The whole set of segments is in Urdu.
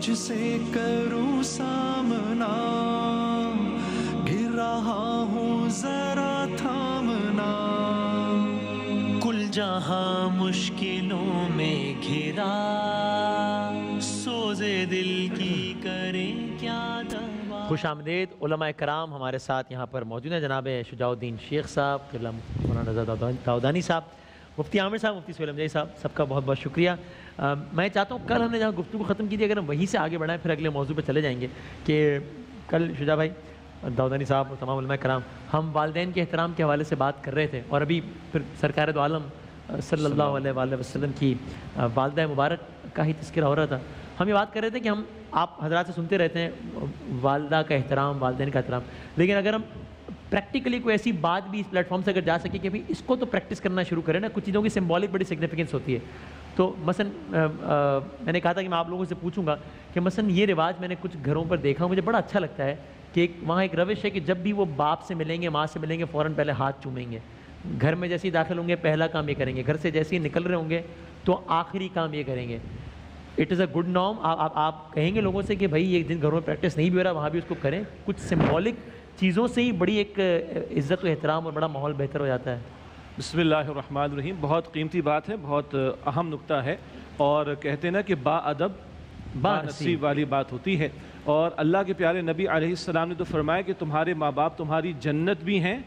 تجھ سے کروں سامنا، گر رہا ہوں ذرا تھامنا، کل جہاں مشکلوں میں گھرا، سوزے دل کی کریں کیا دوا۔ خوش آمدید علماء کرام ہمارے ساتھ یہاں پر موجود ہیں، جناب شجاع الدین شیخ صاحب، قبلہ مولانا رضا داؤدانی صاحب، مفتی عامر صاحب، مفتی سہیل امجدی صاحب، سب کا بہت بہت شکریہ۔ میں چاہتا ہوں کل ہم نے جہاں گفتگو ختم کی تھی، اگر ہم وہیں سے آگے بڑھائیں پھر اگلے موضوع پہ چلے جائیں گے کہ کل شجاع بھائی، داؤدانی صاحب اور تمام علماء کرام، ہم والدین کے احترام کے حوالے سے بات کر رہے تھے، اور ابھی پھر سرکار دو عالم صلی اللہ علیہ وآلہ وسلم کی والدہ مبارک کا ہی تذکرہ ہو رہا تھا۔ ہم یہ بات کر رہے تھے کہ ہم آپ حضرات سے سنتے رہتے ہیں والدہ کا احترام، والدین کا احترام، لیکن اگر ہم پریکٹیکلی کوئی ایسی بات بھی اس پلیٹ فارم سے اگر جا سکے کہ بھائی اس کو تو پریکٹس کرنا شروع کریں نا، کچھ چیزوں کی سمبولک بڑی سگنیفیکنس ہوتی ہے۔ تو مثلا میں نے کہا تھا کہ میں آپ لوگوں سے پوچھوں گا کہ مثلا یہ رواج میں نے کچھ گھروں پر دیکھا، مجھے بڑا اچھا لگتا ہے کہ وہاں ایک روش ہے کہ جب بھی وہ باپ سے ملیں گے، ماں سے ملیں گے، فوراً پہلے ہاتھ چومیں گے، گھر میں جیسے ہی داخل ہوں گے پہلا کام یہ کریں گے، گھر سے جیسے ہی نکل رہے ہوں گے تو آخری کام یہ کریں گے۔ It is a good norm. آپ کہیں گے لوگوں سے کہ بھائی یہ جن گھروں میں پریکٹس نہیں بھی ہو رہا وہاں بھی اس کو کریں، کچھ سمبولک چیزوں سے ہی بڑی ایک عزت و احترام اور بڑا ماحول بہتر ہو جاتا ہے۔ بسم اللہ الرحمن الرحیم، بہت قیمتی بات ہے، بہت اہم نکتہ ہے، اور کہتے ہیں نا کہ با ادب با نصیب والی بات ہوتی ہے، اور اللہ کے پیارے نبی علیہ السلام نے تو فرمایا کہ تمہارے ماں باپ تمہاری جنت بھی ہیں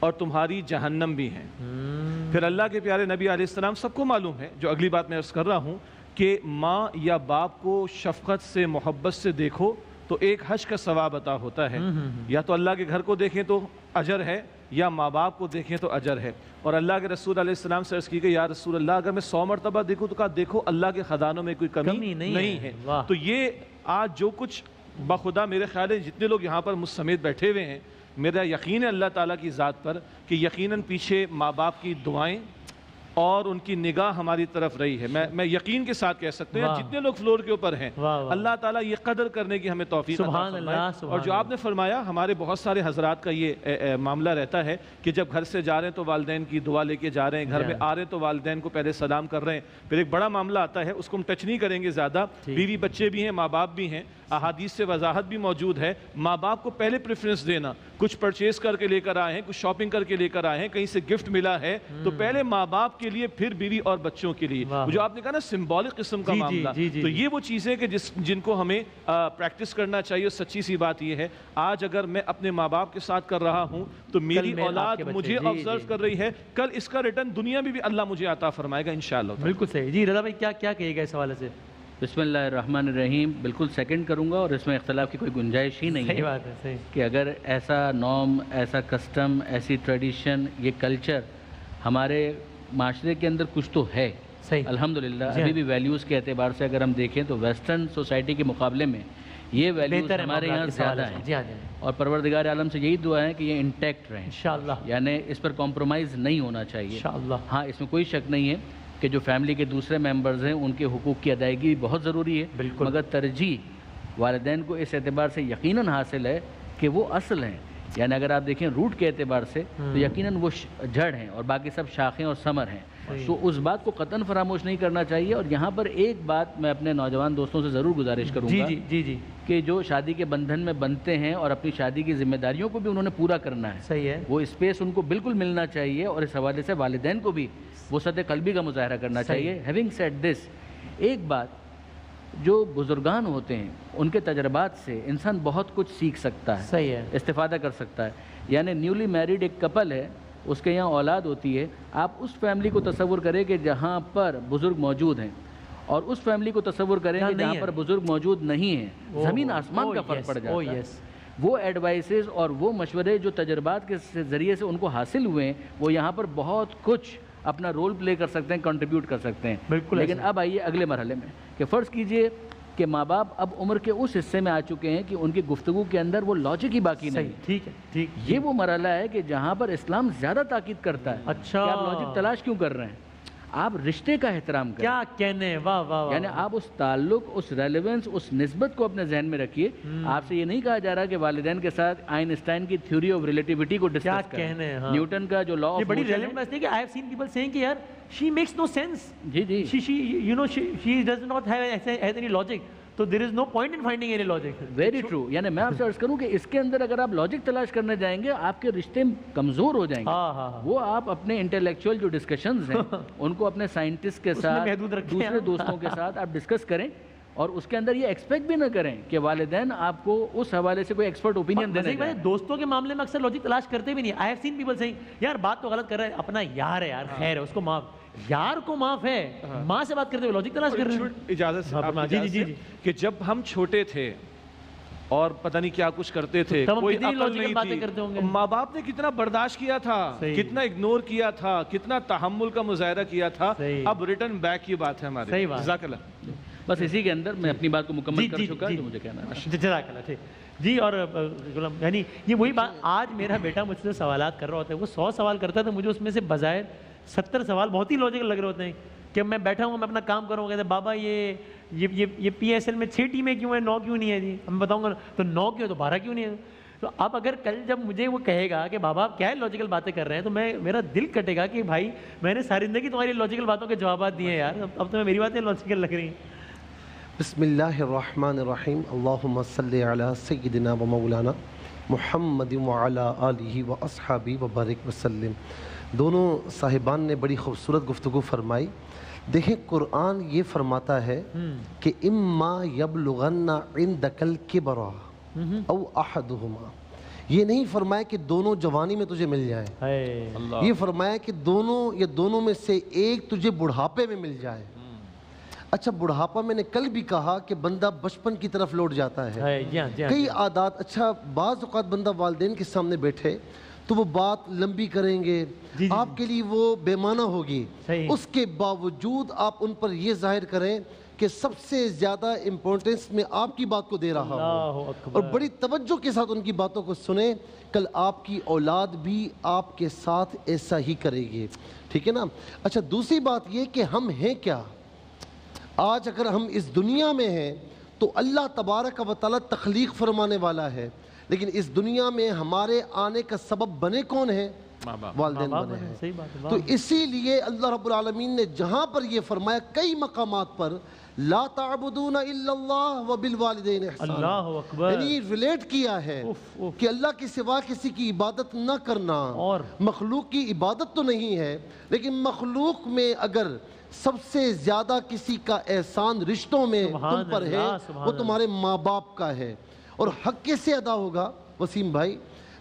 اور تمہاری جہنم بھی ہیں۔ پھر اللہ کے پیارے نبی علیہ السلام، سب کو معلوم ہے جو اگلی بات میں عرض کر رہا ہوں، کہ ماں یا باپ کو شفقت سے محبت سے دیکھو تو ایک حج کا ثواب عطا ہوتا ہے، یا تو اللہ کے گھر کو دیکھیں تو اجر ہے، یا ماں باپ کو دیکھیں تو اجر ہے۔ اور اللہ کے رسول علیہ السلام سے عرض کی گئی، یا رسول اللہ اگر میں 100 مرتبہ دیکھوں تو کہا دیکھو اللہ کے خزانوں میں کوئی کمی نہیں ہے۔ تو یہ آج جو کچھ بخدا میرے خیال ہے جتنے لوگ یہاں پر مجھ سمیت بیٹھے ہوئے ہیں، میرا یقین ہے اللہ تعالیٰ کی ذات پر کہ یقیناً پیچھے ماں باپ کی دعائیں اور ان کی نگاہ ہماری طرف رہی ہے۔ میں یقین کے ساتھ کہہ سکتے ہیں جتنے لوگ فلور کے اوپر ہیں، اللہ تعالیٰ یہ قدر کرنے کی ہمیں توفیق عطا فرمائے۔ اور جو آپ نے فرمایا، ہمارے بہت سارے حضرات کا یہ معاملہ رہتا ہے کہ جب گھر سے جا رہے ہیں تو والدین کی دعا لے کے جا رہے ہیں، گھر میں آ رہے ہیں تو والدین کو پہلے سلام کر رہے ہیں۔ پھر ایک بڑا معاملہ آتا ہے، اس کو ہم ٹچ نہیں کریں گے زیادہ، بیوی بچے بھی ہیں، ماں باپ بھی ہیں، احادیث سے وضاحت بھی موجود ہے، ماں باپ کو پہلے پریفرنس دینا۔ کچھ پرچیز کر کے لے کر آئے ہیں، کچھ شاپنگ کر کے لے کر آئے ہیں، کہیں سے گفٹ ملا ہے تو پہلے ماں باپ کے لیے، پھر بیوی اور بچوں کے لیے۔ جو آپ نے کہا نا سمبولک قسم کا معاملہ، تو یہ وہ چیزیں کہ جن کو ہمیں پریکٹس کرنا چاہیے۔ سچی سی بات یہ ہے، آج اگر میں اپنے ماں باپ کے ساتھ کر رہا ہوں تو میری اولاد مجھے آبزرو کر رہی ہے، کل اس کا ریٹرن دنیا میں بھی اللہ مجھے عطا فرمائے گا انشاءاللہ۔ بالکل صحیح۔ جی رضا بھائی کیا کہیے گا اس حوالے سے؟ بسم اللہ الرحمن الرحیم، بالکل سیکنڈ کروں گا، اور اس میں اختلاف کی کوئی گنجائش ہی نہیں ہے۔ صحیح بات ہے، صحیح کہ اگر ایسا نارم، ایسا کسٹم، ایسی ٹریڈیشن، یہ کلچر ہمارے معاشرے کے اندر کچھ تو ہے، صحیح الحمدللہ۔ ابھی بھی ویلیوز کے اعتبار سے اگر ہم دیکھیں تو ویسٹرن سوسائٹی کے مقابلے میں یہ ویلیوز ہمارے یہاں زیادہ ہیں، اور پروردگار عالم سے یہی دعا ہے کہ یہ انٹیکٹ رہیں انشاءاللہ، یعنی اس پر کمپرومائز نہیں ہونا چاہیے انشاءاللہ۔ ہاں، اس میں کوئی شک نہیں ہے کہ جو فیملی کے دوسرے ممبرز ہیں ان کے حقوق کی ادائیگی بہت ضروری ہے، مگر ترجیح والدین کو اس اعتبار سے یقیناً حاصل ہے کہ وہ اصل ہیں، یعنی اگر آپ دیکھیں روٹ کے اعتبار سے تو یقیناً وہ جڑ ہیں اور باقی سب شاخیں اور ثمر ہیں۔ تو اس بات کو قطعاً فراموش نہیں کرنا چاہیے۔ اور یہاں پر ایک بات میں اپنے نوجوان دوستوں سے ضرور گزارش کروں گا کہ جو شادی کے بندھن میں بنتے ہیں اور اپنی شادی کی ذمہ داریوں کو بھی انہوں نے پورا کرنا ہے، صحیح ہے، وہ اسپیس ان کو بالکل ملنا چاہیے، اور اس حوالے سے والدین کو بھی وسعت قلبی کا مظاہرہ کرنا چاہیے۔ ہیونگ سیڈ دس، ایک بات، جو بزرگان ہوتے ہیں ان کے تجربات سے انسان بہت کچھ سیکھ سکتا ہے، صحیح ہے، استفادہ کر سکتا ہے۔ یعنی نیولی میریڈ ایک کپل ہے، اس کے یہاں اولاد ہوتی ہے، آپ اس فیملی کو تصور کریں کہ جہاں پر بزرگ موجود ہیں، اور اس فیملی کو تصور کریں کہ جہاں پر بزرگ موجود نہیں ہیں، زمین آسمان کا فرق پڑ جاتا ہے۔ وہ ایڈوائسز اور وہ مشورے جو تجربات کے ذریعے سے ان کو حاصل ہوئے ہیں، وہ یہاں پر بہت کچھ اپنا رول پلے کر سکتے ہیں، کنٹریبیوٹ کر سکتے ہیں۔ بالکل۔ لیکن اب آئیے اگلے مرحلے میں کہ فرض کیجئے کہ ماں باپ اب عمر کے اس حصے میں آ چکے ہیں کہ ان کی گفتگو کے اندر وہ لاجک ہی باقی نہیں۔ ٹھیک ہے، ٹھیک، یہ وہ مرحلہ ہے کہ جہاں پر اسلام زیادہ تاکید کرتا ہے۔ اچھا، کہ آپ لاجک تلاش کیوں کر رہے ہیں؟ آپ رشتے کا احترام کریں۔ کیا کہنے، واہ واہ، یعنی آپ اس تعلق، اس ریلیونس، اس نسبت کو اپنے ذہن میں رکھیے۔ آپ سے یہ نہیں کہا جا رہا کہ والدین کے ساتھ آئنسٹائن کی تھیوری آف ریلیٹیوٹی کو ڈسکس کریں، نیوٹن کا جو لا آف موشن ہے۔ بڑی ریلیونٹ بات ہے کہ I have seen people saying کہ یار she makes no sense. G G, she you know she does not have any logic. تو there is no point in finding any logic. Very true. یعنی میں آپ سے عرض کروں کہ اس کے اندر اگر آپ لاجک تلاش کرنے جائیں گے آپ کے رشتے کمزور ہو جائیں گے. وہ آپ اپنے انٹلیکچوئل جو ڈسکشنز ہیں ان کو اپنے سائنٹسٹ کے ساتھ دوسرے دوستوں کے ساتھ آپ ڈسکس کریں, اور اس کے اندر یہ ایکسپیکٹ بھی نہ کریں کہ والدین آپ کو اس حوالے سے کوئی ایکسپرٹ اوپینین دینے جائیں. دوستوں کے معاملے میں اکثر لاجک تلاش کرتے بھی نہیں. I have seen people saying یار بات تو غلط کر رہا ہے, اپنا یار ہے یار, خیر ہے اس کو معاف, یار کو معاف ہے, ماں سے بات کرتے ہوئے لاجک تلاش کر رہے ہیں. اجازت جی کہ جب ہم چھوٹے تھے اور پتہ نہیں کیا کچھ کرتے تھے, کوئی عقل نہیں تھی, ماں باپ نے کتنا برداشت کیا تھا, کتنا اگنور کیا تھا, کتنا تحمل کا مظاہرہ کیا تھا. اب ریٹرن بیک کی بات ہے ہماری. جزاک اللہ. بس اسی کے اندر میں اپنی بات کو مکمل کر چکا جو مجھے کہنا ہے. جزاک اللہ. جی اور یعنی یہ وہی بات, آج میرا بیٹا مجھ سے سوالات کر رہا ہوتا ہے, وہ 100 سوال کرتا تھا, مجھے اس میں سے بظاہر 70 سوال بہت ہی لاجیکل لگ رہے ہوتے ہیں کہ میں بیٹھا ہوں, میں اپنا کام کروں, کہتے ہیں بابا یہ پی ایس ایل میں 6 ٹیمیں کیوں ہیں, 9 کیوں نہیں ہے جی, میں بتاؤں گا تو 9 کیوں, تو 12 کیوں نہیں ہے. تو اب اگر کل جب مجھے وہ کہے گا کہ بابا آپ کیا لاجیکل باتیں کر رہے ہیں, تو میرا دل کٹے گا کہ بھائی میں نے ساری زندگی تمہاری لاجیکل باتوں کے جوابات دیے ہیں یار, اب تمہیں میری باتیں لاجیکل لگ رہی ہیں. بسم اللہ الرحمن الرحیم. اللہم صلی علی سیدنا و مولانا محمد وعلی آلہ و اصحابہ وبارک وسلم. دونوں صاحبان نے بڑی خوبصورت گفتگو فرمائی. دیکھیں قرآن یہ فرماتا ہے کہ اما یبلغن عندک الکبر او احدہما, یہ نہیں فرمایا کہ دونوں جوانی میں تجھے مل جائیں, یہ فرمایا کہ دونوں میں سے ایک تجھے بڑھاپے میں مل جائے. اچھا بڑھاپا میں نے کل بھی کہا کہ بندہ بچپن کی طرف لوٹ جاتا ہے, کئی عادات. اچھا بعض اوقات بندہ والدین کے سامنے بیٹھے تو وہ بات لمبی کریں گے, آپ کے لیے وہ بے معنی ہوگی, اس کے باوجود آپ ان پر یہ ظاہر کریں کہ سب سے زیادہ امپورٹنس میں آپ کی بات کو دے رہا ہوں, اور بڑی توجہ کے ساتھ ان کی باتوں کو سنیں. کل آپ کی اولاد بھی آپ کے ساتھ ایسا ہی کرے گی, ٹھیک ہے نا. اچھا دوسری بات یہ کہ ہم ہیں کیا. آج اگر ہم اس دنیا میں ہیں تو اللہ تبارک و تعالیٰ تخلیق فرمانے والا ہے, لیکن اس دنیا میں ہمارے آنے کا سبب بنے کون ہیں, والدین بنے ہیں. تو اسی لیے اللہ رب العالمین نے جہاں پر یہ فرمایا کئی مقامات پر لا تعبدون الا اللہ وبالوالدین احسانا, یعنی ریلیٹ کیا ہے کہ اللہ کے سوا کسی کی عبادت نہ کرنا. مخلوق کی عبادت تو نہیں ہے, لیکن مخلوق میں اگر سب سے زیادہ کسی کا احسان رشتوں میں تم پر ہے وہ تمہارے ماں باپ کا ہے. اور حق کیسے ادا ہوگا وسیم بھائی,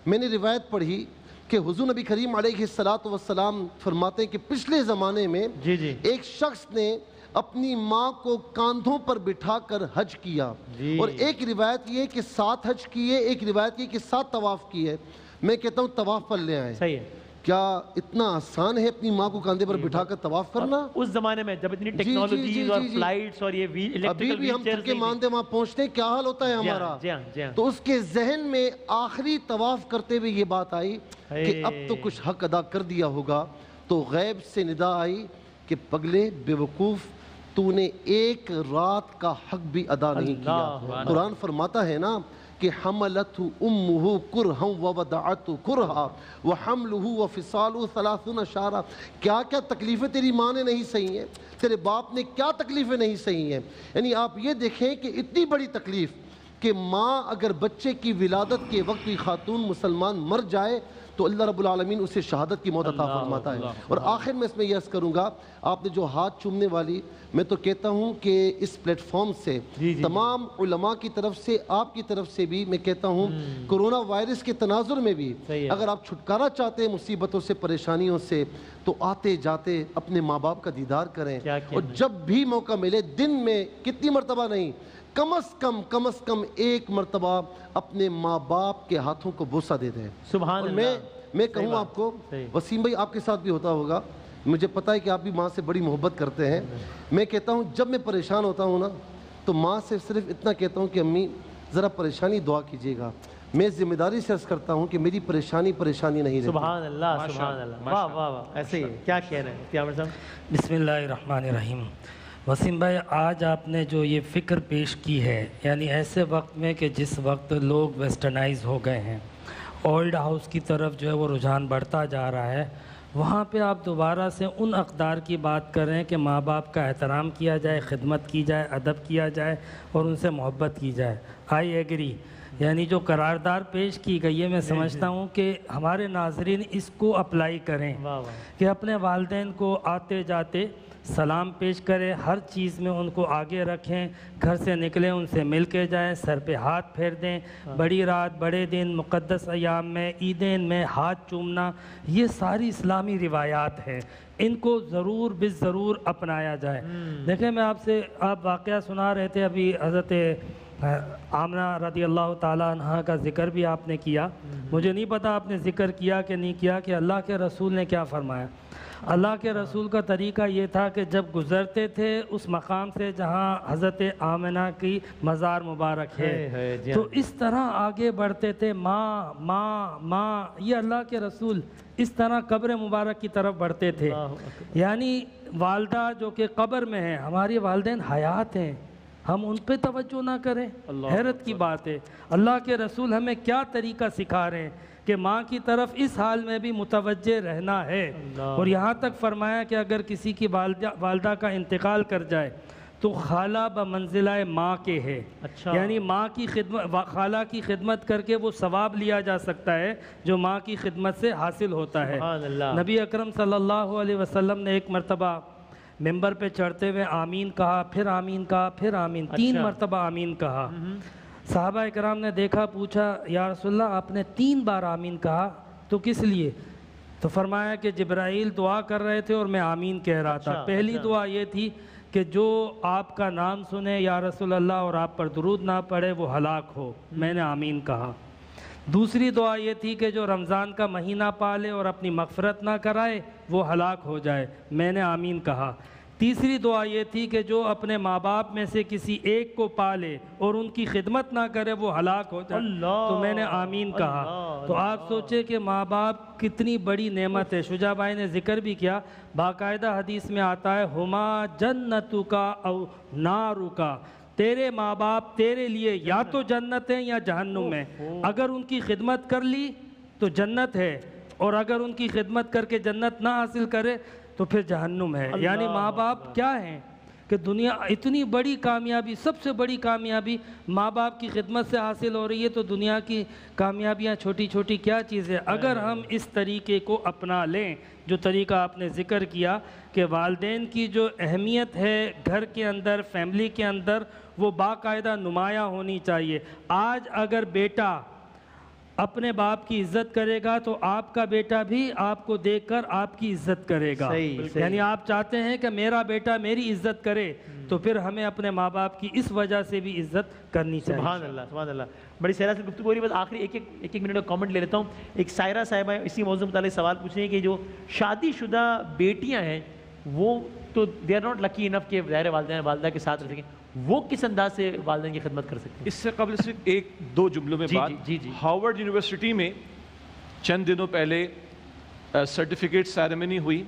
میں نے روایت پڑھی کہ حضور نبی کریم علیہ السلام فرماتے ہیں کہ پچھلے زمانے میں ایک شخص نے اپنی ماں کو کاندھوں پر بٹھا کر حج کیا, اور ایک روایت یہ کہ 7 حج کیے, ایک روایت یہ کہ 7 طواف کیے. میں کہتا ہوں طواف پر لے آئیں. صحیح ہے. کیا اتنا آسان ہے اپنی ماں کو کاندھے پر بٹھا کر طواف کرنا؟ اس زمانے میں جب اتنی ٹیکنالوجیز اور فلائٹس اور یہ ابھی بھی ہم تھکے ماندے وہاں پہنچتے ہیں, کیا حال ہوتا ہے ہمارا. تو اس کے ذہن میں آخری طواف کرتے ہوئے یہ بات آئی کہ اب تو کچھ حق ادا کر دیا ہوگا. تو غیب سے ندا آئی کہ پگلے بے وقوف, تو نے ایک رات کا حق بھی ادا نہیں کیا. قرآن فرماتا ہے نا کہ حملتہ امہ کرہا ووضعتہ کرہا وحملہ وفصالہ 30 شہرا. کیا کیا تکلیفیں تیری ماں نے نہیں سہی ہیں, تیرے باپ نے کیا تکلیفیں نہیں سہی ہیں. یعنی آپ یہ دیکھیں کہ اتنی بڑی تکلیف کہ ماں اگر بچے کی ولادت کے وقت کوئی خاتون مسلمان مر جائے تو اللہ رب العالمین اسے شہادت کی موت عطا فرماتا ہے. اور آخر میں اس میں یہ عرض کروں گا, آپ نے جو ہاتھ چومنے والی, میں تو کہتا ہوں کہ اس پلیٹ فارم سے تمام علماء کی طرف سے, آپ کی طرف سے بھی میں کہتا ہوں کرونا وائرس کے تناظر میں بھی اگر آپ چھٹکارا چاہتے ہیں مصیبتوں سے, پریشانیوں سے, تو آتے جاتے اپنے ماں باپ کا دیدار کریں. اور جب بھی موقع ملے, دن میں کتنی مرتبہ نہیں, کم از کم 1 مرتبہ اپنے ماں باپ کے ہاتھوں کو بوسہ دے دیں. سبحان اللہ. میں کہوں آپ کو وسیم بھائی, آپ کے ساتھ بھی ہوتا ہوگا, مجھے پتا ہے کہ آپ بھی ماں سے بڑی محبت کرتے ہیں. میں کہتا ہوں جب میں پریشان ہوتا ہوں نا تو ماں سے صرف اتنا کہتا ہوں کہ امی ذرا پریشانی دعا کیجیے گا. میں ذمہ داری سے عرض کرتا ہوں کہ میری پریشانی نہیں رہتی. سبحان اللہ, سبحان اللہ, واہ واہ واہ. ایسے ہی کیا کہہ رہے ہیں عامر صاحب. بسم اللہ الرحمن الرحیم. وسیم بھائی, آج آپ نے جو یہ فکر پیش کی ہے, یعنی ایسے وقت میں کہ جس وقت لوگ ویسٹرنائز ہو گئے ہیں, اولڈ ہاؤس کی طرف جو ہے وہ رجحان بڑھتا جا رہا ہے, وہاں پہ آپ دوبارہ سے ان اقدار کی بات کر رہے ہیں کہ ماں باپ کا احترام کیا جائے، خدمت کی جائے، ادب کیا جائے اور ان سے محبت کی جائے. I agree. یعنی جو قرارداد پیش کی گئی ہے، میں سمجھتا ہوں کہ ہمارے ناظرین اس کو اپلائی کریں کہ اپنے والدین کو آتے جاتے سلام پیش کریں، ہر چیز میں ان کو آگے رکھیں، گھر سے نکلیں ان سے مل کے جائیں، سر پہ ہاتھ پھیر دیں. بڑی رات، بڑے دن، مقدس ایام میں، عیدین میں ہاتھ چومنا، یہ ساری اسلامی روایات ہیں، ان کو ضرور بالضرور اپنایا جائے. دیکھیں میں آپ واقعہ سنا رہے تھے ابھی، حضرت آمنہ رضی اللہ تعالیٰ عنہ کا ذکر بھی آپ نے کیا. مجھے نہیں پتا آپ نے ذکر کیا کہ نہیں کیا کہ اللہ کے رسول نے کیا فرمایا. اللہ کے رسول کا طریقہ یہ تھا کہ جب گزرتے تھے اس مقام سے جہاں حضرت آمنہ کی مزار مبارک ہے تو اس طرح آگے بڑھتے تھے، ماں ماں ماں، یہ اللہ کے رسول اس طرح قبر مبارک کی طرف بڑھتے تھے. یعنی والدہ جو کہ قبر میں ہیں، ہماری والدین حیات ہیں، ہم ان پہ توجہ نہ کریں. حیرت کی بات ہے. اللہ کے رسول ہمیں کیا طریقہ سکھا رہے ہیں کہ ماں کی طرف اس حال میں بھی متوجہ رہنا ہے. اور یہاں تک فرمایا کہ اگر کسی کی والدہ کا انتقال کر جائے تو خالہ بمنزلہ ماں کے ہے. یعنی ماں کی خدمت، خالہ کی خدمت کر کے وہ ثواب لیا جا سکتا ہے جو ماں کی خدمت سے حاصل ہوتا ہے. نبی اکرم صلی اللہ علیہ وسلم نے ایک مرتبہ ممبر پہ چڑھتے ہوئے آمین کہا، پھر آمین کہا، پھر آمین، 3 مرتبہ آمین کہا. صحابہ اکرام نے دیکھا، پوچھا یا رسول اللہ آپ نے 3 بار آمین کہا تو کس لیے؟ تو فرمایا کہ جبرائیل دعا کر رہے تھے اور میں آمین کہہ رہا تھا. پہلی دعا یہ تھی کہ جو آپ کا نام سنے یا رسول اللہ اور آپ پر درود نہ پڑھے وہ ہلاک ہو، میں نے آمین کہا. دوسری دعا یہ تھی کہ جو رمضان کا مہینہ پالے اور اپنی مغفرت نہ کرائے وہ ہلاک ہو جائے، میں نے آمین کہا. تیسری دعا یہ تھی کہ جو اپنے ماں باپ میں سے کسی ایک کو پالے اور ان کی خدمت نہ کرے وہ ہلاک ہو جائے، تو میں نے آمین کہا. تو آپ سوچے کہ ماں باپ کتنی بڑی نعمت ہے. شجاع بھائی نے ذکر بھی کیا، باقاعدہ حدیث میں آتا ہے ہما جنتکا او نارکا، تیرے ماں باپ تیرے لیے یا تو جنت ہے یا جہنم ہے. اگر ان کی خدمت کر لی تو جنت ہے، اور اگر ان کی خدمت کر کے جنت نہ حاصل کرے تو پھر جہنم ہے. یعنی ماں باپ کیا ہیں کہ دنیا اتنی بڑی کامیابی، سب سے بڑی کامیابی ماں باپ کی خدمت سے حاصل ہو رہی ہے، تو دنیا کی کامیابیاں چھوٹی چھوٹی کیا چیزیں. اگر ہم اس طریقے کو اپنا لیں جو طریقہ آپ نے ذکر کیا کہ والدین کی جو اہمیت ہے گھر کے اندر، فیملی کے اندر، وہ باقاعدہ نمایاں ہونی چاہیے. آج اگر بیٹا اپنے باپ کی عزت کرے گا تو آپ کا بیٹا بھی آپ کو دیکھ کر آپ کی عزت کرے گا. یعنی آپ چاہتے ہیں کہ میرا بیٹا میری عزت کرے تو پھر ہمیں اپنے ماں باپ کی اس وجہ سے بھی عزت کرنی چاہیے. سبحان اللہ، سبحان اللہ. بڑی سیرا سے گفتگو ہو رہی ہے. بس آخری ایک منٹ کا کامنٹ لے لیتا ہوں. ایک سائرہ صاحبہ اسی موضوع متعلق سوال پوچھ رہی ہیں کہ جو شادی شدہ بیٹیاں ہیں وہ تو دے آر ناٹ لکی انف کہ ظاہر والدین والدہ کے ساتھ رہ سکیں، وہ کس انداز سے والدین کی خدمت کر سکتے ہیں؟ اس سے قبل صرف 1-2 جملوں میں بات. ہارورڈ یونیورسٹی میں چند دنوں پہلے سرٹیفکیٹ سیریمنی ہوئی،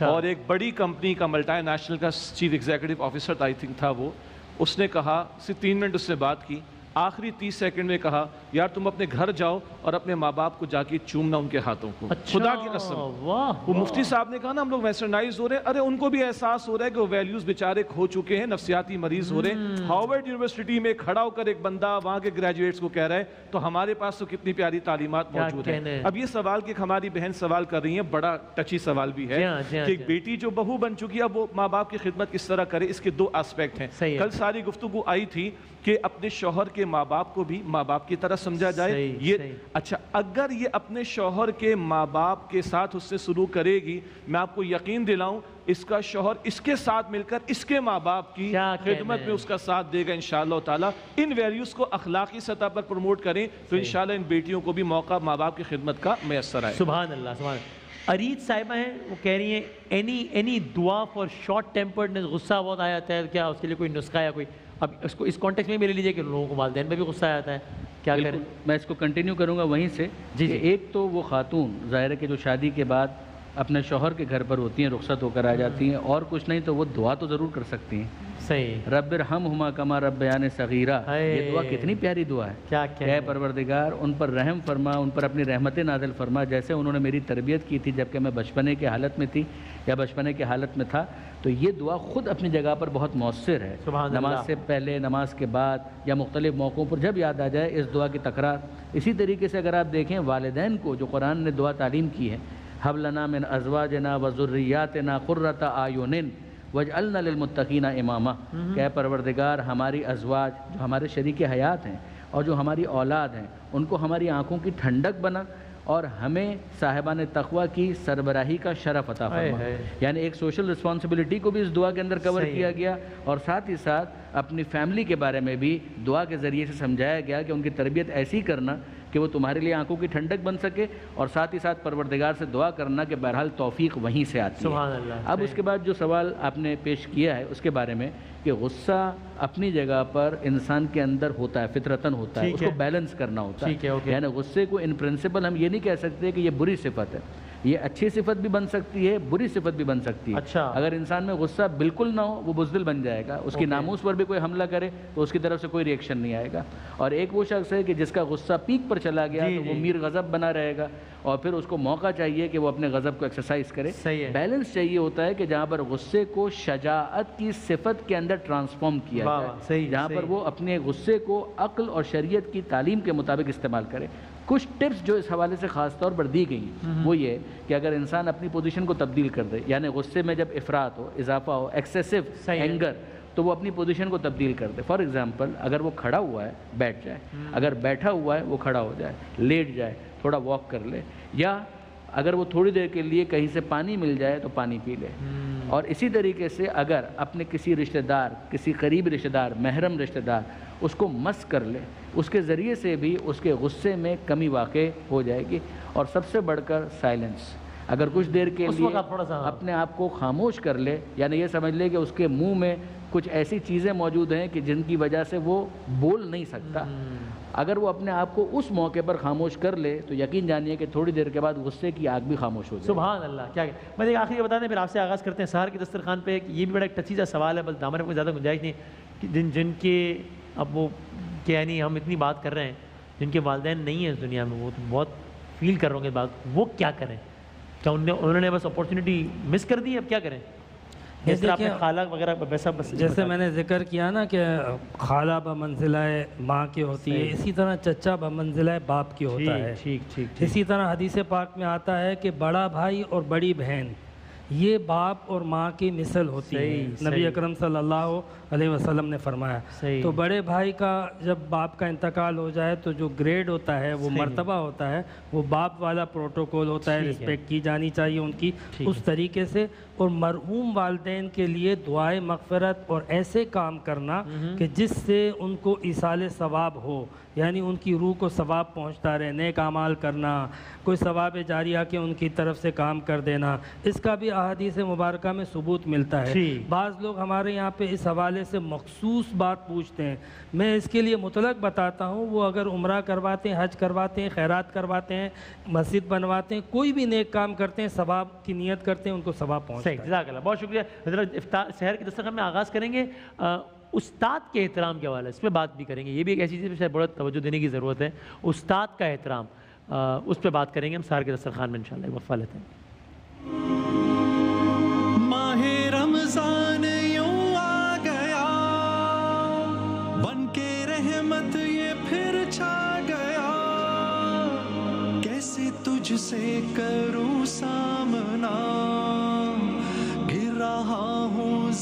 اور ایک بڑی کمپنی کا ملٹی نیشنل کا chief executive officer I think تھا وہ، اس نے کہا، صرف 3 منٹ اس سے بات کی، آخری 30 سیکنڈ میں کہا یار تم اپنے گھر جاؤ اور اپنے ماں باپ کو جا کے چومنا ان کے ہاتھوں کو. خدا کی قسم. وہ مفتی صاحب نے کہا نا ہم لوگ ویسٹرنائز ہو رہے ہیں، ارے ان کو بھی احساس ہو رہا ہے کہ وہ ویلیوز بیچارے کھو چکے ہیں، نفسیاتی مریض ہو رہے ہیں. ہارورڈ یونیورسٹی میں کھڑا ہو کر ایک بندہ وہاں کے گریجویٹس کو کہہ رہا ہے، تو ہمارے پاس تو کتنی پیاری تعلیمات موجود ہیں. اب یہ سوال کہ ہماری بہن سوال کر رہی ہیں، بڑا ٹچی سوال بھی ہے کہ ایک بیٹی جو بہو بن چکی ہے اب وہ ماں باپ کی خدمت کس طرح کرے. اس کے 2 اسپیکٹ ہیں. کل ساری گفتگو آئی تھی کہ اپنے شوہر کے ماں باپ کو بھی ماں باپ کی طرح سمجھا جائے. یہ اچھا، اگر یہ اپنے شوہر کے ماں باپ کے ساتھ اس سے سلوک کرے گی، میں آپ کو یقین دلاؤں اس کا شوہر اس کے ساتھ مل کر اس کے ماں باپ کی خدمت میں اس کا ساتھ دے گا انشاءاللہ تعالی. ان ویلیوز کو اخلاقی سطح پر پروموٹ کریں تو انشاءاللہ ان بیٹیوں کو بھی موقع ماں باپ کی خدمت کا میسر آئے. سبحان اللہ، سبحان اللہ. ارید صاحبہ ہیں، وہ کہہ رہی ہیں اینی دعا فار شارٹ ٹیمپرڈنس، غصہ بہت آ جاتا ہے، کیا اس کے لیے کوئی نسخہ یا کوئی؟ اب اس کو اس کانٹیکس میں بھی لے لیجیے کہ لوگوں کو والدین پہ بھی غصہ آتا ہے، کیا کریں؟ میں اس کو کنٹینیو کروں گا وہیں سے. ایک تو وہ خاتون ظاہر ہے کہ جو شادی کے بعد اپنے شوہر کے گھر پر ہوتی ہیں، رخصت ہو کر آ جاتی ہیں، اور کچھ نہیں تو وہ دعا تو ضرور کر سکتی ہیں صحیح، رب ارحمہما کما ربیانی صغیرہ، یہ دعا کتنی پیاری دعا ہے. کیا اے پروردگار ان پر رحم فرما، ان پر اپنی رحمت نازل فرما، جیسے انہوں نے میری تربیت کی تھی جبکہ میں بچپنے کے حالت میں تھی یا بچپنے کے حالت میں تھا. تو یہ دعا خود اپنی جگہ پر بہت مؤثر ہے. نماز سے پہلے، نماز کے بعد یا مختلف موقعوں پر جب یاد آ جائے اس دعا کی تکرار. اسی طریقے سے اگر آپ دیکھیں والدین کو جو قرآن نے دعا تعلیم کی ہے، ہب لنا من ازواجنا وذریاتنا قرۃ اعین واجعلنا للمتقین اماما، کہ اے پروردگار ہماری ازواج جو ہمارے شریک حیات ہیں اور جو ہماری اولاد ہیں ان کو ہماری آنکھوں کی ٹھنڈک بنا اور ہمیں صاحبان تقوی کی سربراہی کا شرف عطا فرما. یعنی ایک سوشل رسپانسبلٹی کو بھی اس دعا کے اندر کور کیا گیا، اور ساتھ ہی ساتھ اپنی فیملی کے بارے میں بھی دعا کے ذریعے سے سمجھایا گیا کہ ان کی تربیت ایسی کرنا کہ وہ تمہارے لیے آنکھوں کی ٹھنڈک بن سکے، اور ساتھ ہی ساتھ پروردگار سے دعا کرنا کہ بہرحال توفیق وہیں سے آتی ہے. سبحان اللہ. اب اس کے بعد جو سوال آپ نے پیش کیا ہے اس کے بارے میں کہ غصہ اپنی جگہ پر انسان کے اندر ہوتا ہے، فطرتاً ہوتا ہے، اس کو بیلنس کرنا ہوتا ہے. یعنی غصے کو ان پرنسپل ہم یہ نہیں کہہ سکتے کہ یہ بری صفت ہے. یہ اچھی صفت بھی بن سکتی ہے، بری صفت بھی بن سکتی ہے. اگر انسان میں غصہ بالکل نہ ہو وہ بزدل بن جائے گا، اس کی ناموس پر بھی کوئی حملہ کرے تو اس کی طرف سے کوئی ری ایکشن نہیں آئے گا. اور ایک وہ شخص ہے کہ جس کا غصہ پیک پر چلا گیا تو وہ میر غضب بنا رہے گا، اور پھر اس کو موقع چاہیے کہ وہ اپنے غضب کو ایکسرسائز کرے. بیلنس چاہیے ہوتا ہے کہ جہاں پر غصے کو شجاعت کی صفت کے اندر ٹرانسفارم کیا جائے، جہاں پر وہ اپنے غصے کو عقل اور شریعت کی تعلیم کے مطابق استعمال کرے. کچھ ٹپس جو اس حوالے سے خاص طور پر دی گئی ہیں وہ یہ کہ اگر انسان اپنی پوزیشن کو تبدیل کر دے، یعنی غصے میں جب افراط ہو، اضافہ ہو، ایکسیسو اینگر، تو وہ اپنی پوزیشن کو تبدیل کر دے. فار ایگزامپل اگر وہ کھڑا ہوا ہے بیٹھ جائے، اگر بیٹھا ہوا ہے وہ کھڑا ہو جائے، لیٹ جائے، تھوڑا واک کر لے، یا اگر وہ تھوڑی دیر کے لیے کہیں سے پانی مل جائے تو پانی پی لے. اور اسی طریقے سے اگر اپنے کسی رشتہ دار، کسی قریب رشتہ دار، محرم رشتہ دار، اس کو مس کر لے، اس کے ذریعے سے بھی اس کے غصے میں کمی واقع ہو جائے گی. اور سب سے بڑھ کر سائلنس، اگر کچھ دیر کے لیے اپنے آپ کو خاموش کر لے، یعنی یہ سمجھ لے کہ اس کے منہ میں کچھ ایسی چیزیں موجود ہیں کہ جن کی وجہ سے وہ بول نہیں سکتا، اگر وہ اپنے آپ کو اس موقع پر خاموش کر لے تو یقین جانیے کہ تھوڑی دیر کے بعد غصے کی آگ بھی خاموش ہو جائے. سبحان اللہ. کیا میں ایک آخری بتا دیں پھر آپ سے آغاز کرتے ہیں. سحر کے دسترخوان پہ یہ بھی بڑا ایک ٹچی سا سوال ہے، بس دامن میں کوئی زیادہ گنجائش نہیں کہ جن کے اب وہ کیا نہیں، ہم اتنی بات کر رہے ہیں، جن کے والدین نہیں ہیں اس دنیا میں، وہ تو بہت فیل کر رہے ہوں گے بات، وہ کیا کریں؟ کیا انہوں نے بس اپورچونیٹی مس کر دی؟ اب کیا کریں؟ خالہ وغیرہ جیسے میں نے ذکر کیا نا کہ خالہ بمنزلہ ماں کی ہوتی ہے، اسی طرح چچا بمنزلہ باپ کی ہوتا ہے. اسی طرح حدیث پاک میں آتا ہے کہ بڑا بھائی اور بڑی بہن یہ باپ اور ماں کی مثل ہوتی ہے. نبی اکرم صلی اللہ علیہ وسلم نے فرمایا. تو بڑے بھائی کا جب باپ کا انتقال ہو جائے تو جو گریڈ ہوتا ہے، وہ مرتبہ ہوتا ہے، وہ باپ والا پروٹوکول ہوتا ہے، رسپیکٹ کی جانی چاہیے ان کی اس طریقے سے. اور مرحوم والدین کے لیے دعائے مغفرت اور ایسے کام کرنا کہ جس سے ان کو ایصال ثواب ہو، یعنی ان کی روح کو ثواب پہنچتا رہے. نیک اعمال کرنا، کوئی ثواب جاریہ کے ان کی طرف سے کام کر دینا، اس کا بھی احادیث مبارکہ میں ثبوت ملتا ہے. بعض لوگ ہمارے یہاں پہ اس حوالے سے مخصوص بات پوچھتے ہیں، میں اس کے لیے مطلق بتاتا ہوں. وہ اگر عمرہ کرواتے ہیں، حج کرواتے ہیں، خیرات کرواتے ہیں، مسجد بنواتے ہیں، کوئی بھی نیک کام کرتے ہیں، ثواب کی نیت کرتے ہیں، ان کو ثواب پہنچتا ہے. جزاک اللہ، بہت شکریہ. حضرت سحر کے دسترخوان میں آغاز کریں گے استاد کے احترام کے حوالے، اس پہ بات بھی کریں گے. یہ بھی ایک ایسی چیز ہے بہت توجہ دینے کی ضرورت ہے. استاد کا احترام، اس پہ بات کریں گے ہم سحر کے دسترخوان میں انشاءاللہ. وقفہ لیتے ہیں. ماہ رمضان یوں آ گیا، بن کے رحمت یہ پھر چھا گیا، کیسے تجھ سے کروں سامنا، گر رہا ہوں